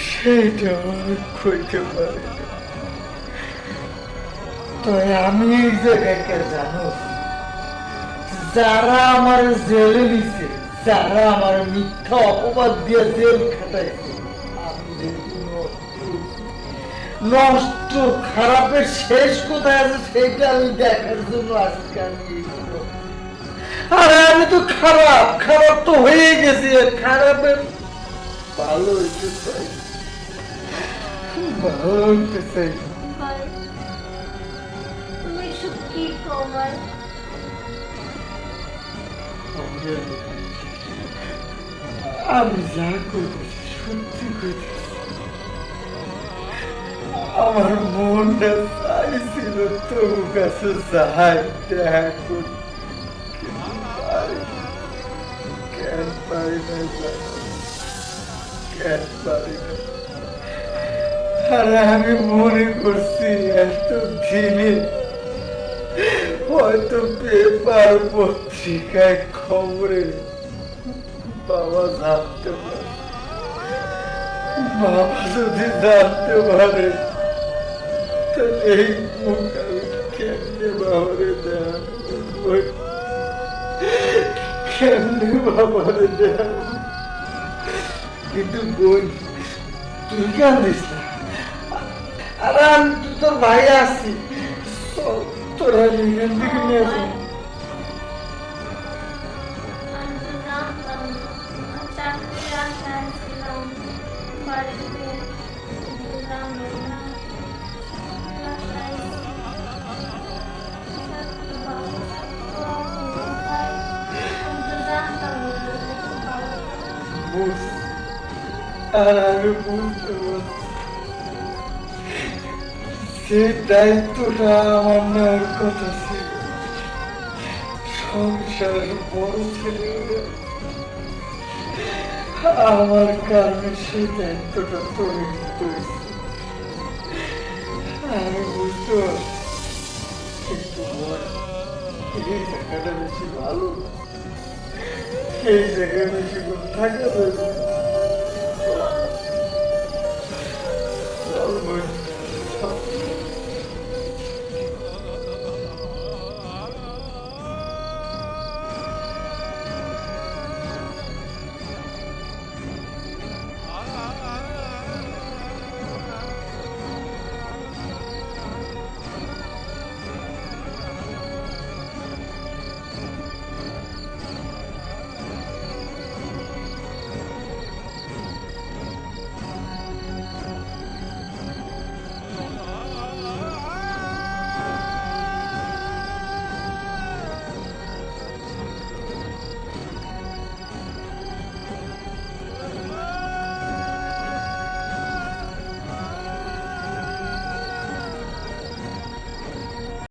সেইটা আমি কইতে পারি না। তবে আমি এই জায়গাকে জানো, যারা আমার জেলে নিছে, যারা আমার মিথ্যা অপবাদ দিয়ে জেল খাটাইছে, আমি যে নষ্ট খারাপের শেষ কোথায় আছে সেটা আমি দেখার জন্য আজকে আমি আরে আমি তো খারাপ খারাপ তো হয়ে গেছি, খারাপের ভালো হইতে চাই, ভালো হইতে চাই। আমি যা করতেছি সত্যি করতেছি। আমার মনটা চাইছিল তোর কাছে যাই দেখা করতে, কেন পারি না, কেন পারি না। আরে আমি মনে করছি এত দিনে হয়তো পেপার পত্রিকায় খবরে বাবা জানতে পারে, বাবা যদি জানতে পারে তাহলে এই মুখ আমি কেমনে বাবারে দেন, কেমনে বাবারে দেন। কিন্তু বোন তুই কান্দিস না, আর আমি তোর ভাই আছি, তোরা এখান থেকে নিয়ে আসি। আর আমি বুঝতে পারছি সে দায়িত্বটা আমার নেওয়ার কথা ছিল, সংসারের বড় ছেলে আমার কারণে সেই দায়িত্বটা তোরে নিতে হয়েছে। আমি বুঝতে পারছি, কিন্তু এই জায়গাটা বেশি ভালো, এই জায়গায় বেশি থাকা যাবে।